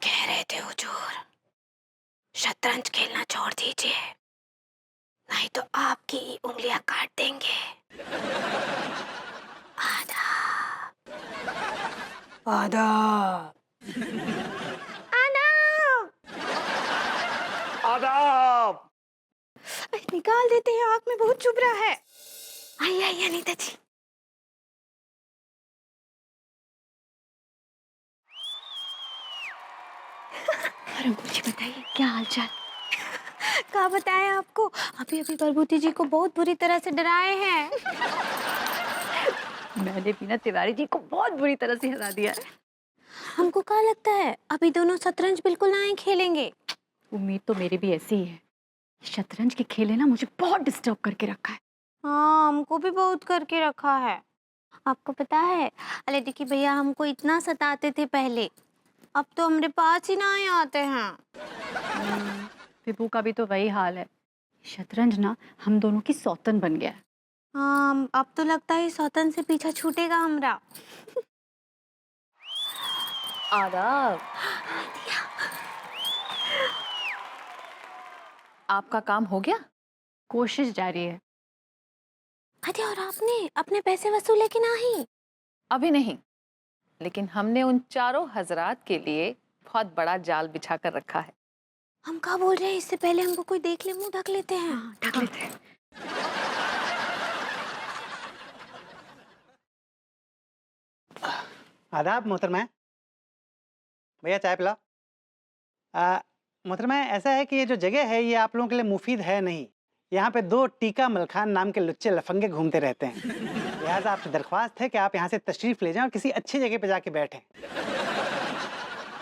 कह रहे थे हुजूर, शतरंज खेलना छोड़ दीजिए, नहीं तो आपकी उंगलियां काट देंगे। आदाब। आदाब। आदाब। आदाब। निकाल देते हैं, आँख में बहुत चुभ रहा है। आइए आइए अनीता जी। और अंकुर जी बताइए क्या हालचाल? क्या बताएं आपको, अभी अभी प्रभुति जी को बहुत बुरी तरह से डराए हैं। मैंने भी ना तिवारी जी को बहुत बुरी तरह से हरा दिया है। हमको क्या लगता है अभी दोनों शतरंज बिल्कुल नहीं खेलेंगे। उम्मीद तो मेरी भी ऐसी ही है। शतरंज के खेले ना मुझे बहुत डिस्टर्ब करके रखा है। हाँ हमको भी बहुत करके रखा है। आपको पता है अलेटी की भैया हमको इतना सताते थे पहले, अब तो हमारे पास ही नहीं आते हैं। विभू का भी तो वही हाल है। शतरंज ना हम दोनों की सौतन बन गया है। हाँ अब तो लगता है सौतन से पीछा छूटेगा हमरा। आदाब। आपका काम हो गया? कोशिश जारी है। अरे और आपने अपने पैसे वसूले कि नहीं? अभी नहीं, लेकिन हमने उन चारों हजरात के लिए बहुत बड़ा जाल बिछा कर रखा है। हम क्या बोल रहे हैं, इससे पहले हमको कोई देख ले मुंह ढक लेते हैं। ढक लेते हैं। आदाब मोहतरमा। भैया चाय पिलाओ। मोहतरमा ऐसा है कि ये जो जगह है ये आप लोगों के लिए मुफीद है नहीं। यहाँ पे दो टीका मलखान नाम के लुच्चे लफंगे घूमते रहते हैं। लिहाजा आपसे दरख्वास्त है कि आप यहाँ से तशरीफ ले जाएं और किसी अच्छी जगह पे जाके बैठें,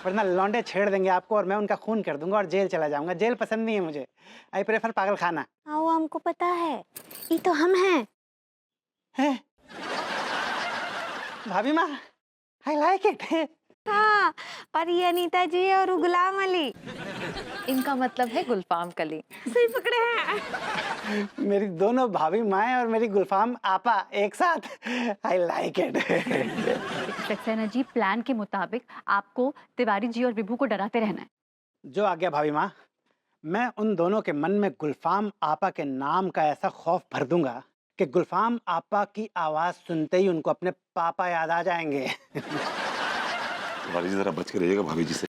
वरना लौंडे छेड़ देंगे आपको और मैं उनका खून कर दूंगा और जेल चला जाऊंगा। जेल पसंद नहीं है मुझे। आई प्रेफर पागल खाना। हाँ वो हमको पता है, ये तो हम हैं। है भाभी माँ, आई लाइक इट। हाँ और ये अनीता जी और गुलाम अली। इनका मतलब है गुलफाम कली। सही पकड़े हैं। मेरी दोनों भाभी माएँ और मेरी गुलफाम आपा एक साथ। I like it. Saxena ji, plan के मुताबिक आपको तिवारी जी और विभू को डराते रहना है। जो आ गया भाभी माँ, मैं उन दोनों के मन में गुलफाम आपा के नाम का ऐसा खौफ भर दूंगा कि गुलफाम आपा की आवाज सुनते ही उनको अपने पापा याद आ जाएंगे। तिवारी जी जरा बच के रहिएगा भाभी जी से,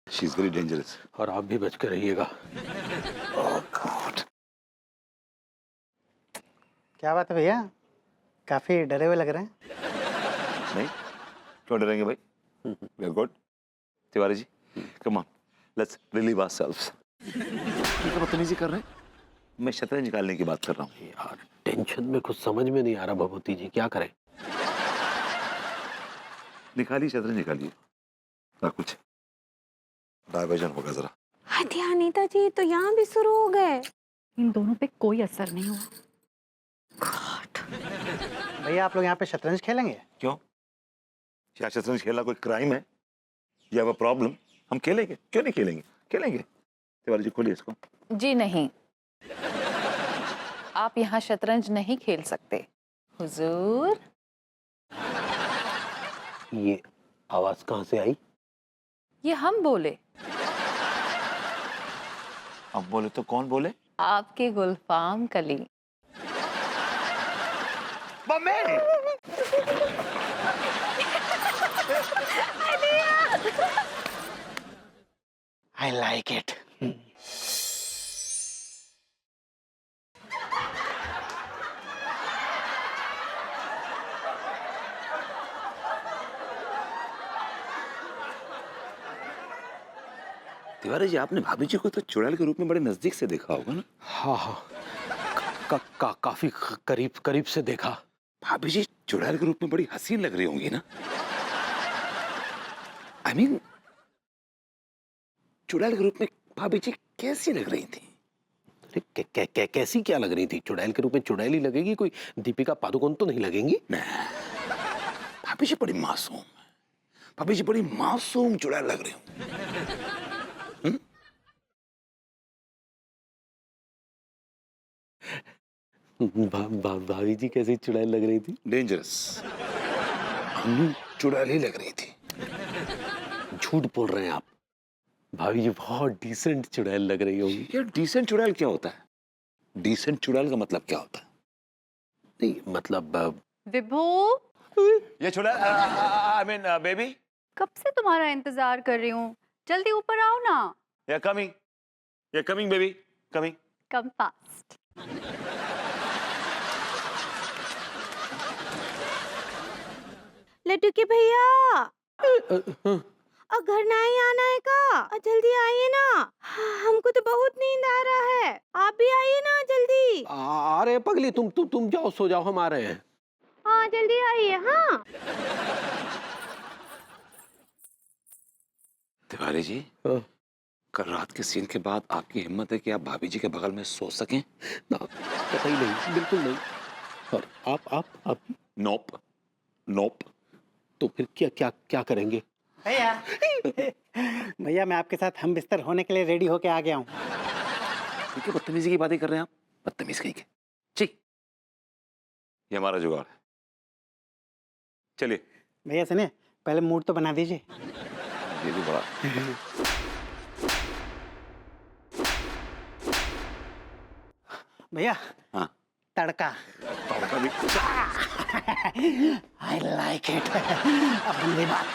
शी इज वेरी डेंजरस। और आप भी बच के रहिएगा। ओह गॉड। क्या बात है भैया, काफी डरे हुए लग रहे हैं। नहीं, क्यों डरेंगे भाई? We are good. Tiwari ji come on, let's relieve ourselves. क्या बदतमीजी कर रहे हैं? मैं शतरंज निकालने की बात कर रहा हूँ। यार टेंशन में कुछ समझ में नहीं आ रहा भगवती जी, क्या करें? निकालिए शतरंज निकालिए, ना कुछ डायवर्जन होगा जरा। अरे अनीता जी तो यहाँ भी शुरू हो गए। इन दोनों पे कोई असर नहीं हुआ। भैया आप लोग यहाँ पे शतरंज खेलेंगे? क्यों? क्या शतरंज खेलना कोई क्राइम है या वो प्रॉब्लम? हम खेलेंगे, क्यों नहीं खेलेंगे? खेलेंगे। तिवारी जी खोलिए इसको। जी नहीं, आप यहाँ शतरंज नहीं खेल सकते हुजूर। ये आवाज कहाँ से आई? ये हम बोले। अब बोले तो कौन बोले? आपके गुलफाम कली। Mummy! I like it. Tiwari ji आपने भाभी जी को तो चुड़ैल के रूप में बड़े नजदीक से देखा होगा ना? हाँ हाँ, काफी करीब करीब से देखा। भाभी जी चुड़ैल के रूप में बड़ी हसीन लग रही होंगी ना? I mean, चुड़ैल के रूप में भाभी जी कैसी लग रही थी? अरे कैसी क्या लग रही थी? चुड़ैल के रूप में चुड़ैल ही लगेगी, कोई दीपिका पादुकोण तो नहीं लगेंगी। भाभी जी बड़ी मासूम है। भाभी जी बड़ी मासूम चुड़ैल लग रही हूँ। भाभी जी कैसी चुड़ैल लग रही थी? डेंजरस। चुड़ैल ही लग रही थी। झूठ बोल रहे हैं आप। भाभी जी बहुत डिसेंट चुड़ैल लग रही होगी। यार डिसेंट चुड़ैल क्या होता है? डिसेंट चुड़ैल का मतलब क्या होता है? नहीं मतलब विभू, ये चुड़ैल आई मीन बेबी, कब से तुम्हारा इंतजार कर रही हूँ, जल्दी ऊपर आओ ना। Yeah coming baby, coming. Come fast. लड्डू के भैया और घर ना ही आना है का? जल्दी आइए ना, हमको तो बहुत नींद आ रहा है, आप भी आइए ना जल्दी। अरे पगली तुम जाओ, सो जाओ, हम आ रहे हैं। हाँ जल्दी आइए। हाँ तिवारी जी, हाँ। कल रात के सीन के बाद आपकी हिम्मत है कि आप भाभी जी के बगल में सो सकें? ना, कतई नहीं, बिल्कुल नहीं। और आप नोप नोप। तो फिर क्या क्या क्या करेंगे? भैया भैया मैं आपके साथ हम बिस्तर होने के लिए रेडी होके आ गया हूँ। ठीक है, बदतमीजी की बातें कर रहे हैं आप, बदतमीज कहीं के। जी, ये हमारा जुगाड़ है, चलिए। भैया सुनिए, पहले मूड तो बना दीजिए। ये भी बड़ा भैया हाँ, तड़का। तड़का भी। आई लाइक इट। अब बंदी बात,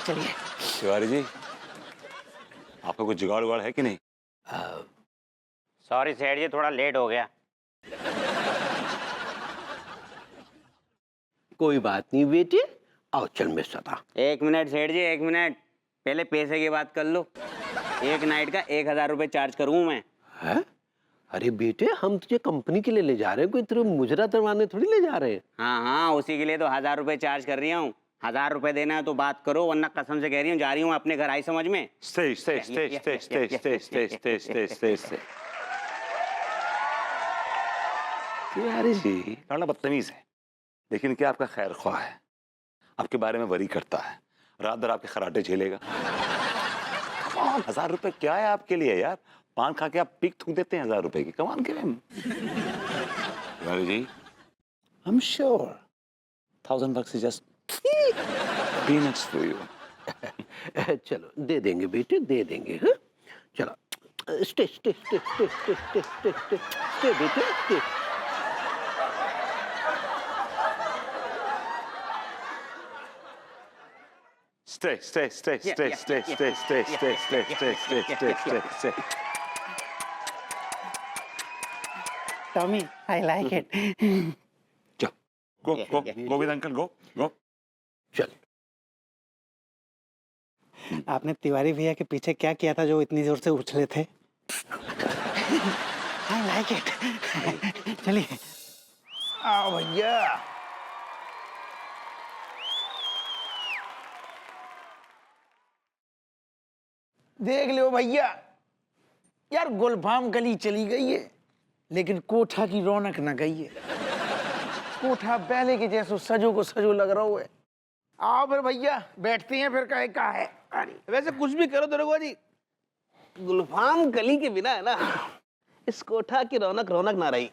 चलिए। तिवारी जी, आपका कुछ जुगाड़ उगाड़ है कि नहीं? सॉरी सेठ जी, थोड़ा लेट हो गया। कोई बात नहीं बेटे, आओ चल में सदा। 1 मिनट सेठ जी, 1 मिनट, पहले पैसे की बात कर लो। एक नाइट का 1000 रुपए चार्ज करूँ मैं। है? अरे बेटे, हम तुझे कंपनी के लिए ले जा रहे हैं, कोई तेरे मुजरा करवाने थोड़ी ले जा रहे हैं। हाँ हाँ, उसी के लिए तो 1000 रुपए चार्ज कर रही हूँ। 1000 रुपए देना है तो बात करो, वरना कसम से कह रही हूँ, जा रही हूँ अपने घर, आई समझ में। तिवारी जी, लड़का बदतमीज है, लेकिन क्या आपका खैर ख्वाह है, आपके बारे में वरी करता है, रात भर आपके खराटे झेलेगा। 1000 रुपए क्या है आपके लिए यार? पान खा के आप पीक थूक देते हैं 1000 रुपए की, कमान के। Tiwari ji, I am sure 1000 bucks is just peanuts for you. चलो दे देंगे बेटे, दे देंगे। हाँ चलो, stay stay stay stay stay stay stay stay stay बेटे, stay. Stay. Tommy I like it. Go with uncle, go. चल। आपने तिवारी भैया के पीछे क्या किया था जो इतनी जोर से उछले थे? आई लाइक इट। चलिए। आओ भैया। देख लो भैया, यार गुलफाम गली चली गई है, लेकिन कोठा की रौनक न गई है। कोठा पहले के जैसो सजो को सजो लग रहा है। आओ फिर भैया, बैठते हैं फिर, कहे का है। अरे वैसे कुछ भी करो दरोगा जी, गुलफाम गली के बिना है ना, इस कोठा की रौनक ना रही।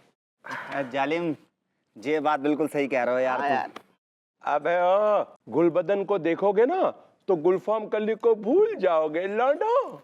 जालिम, ये बात बिल्कुल सही कह रहे हो यार। अबे ओ, गुलबदन को देखोगे ना तो गुलफाम कली को भूल जाओगे लौंडो।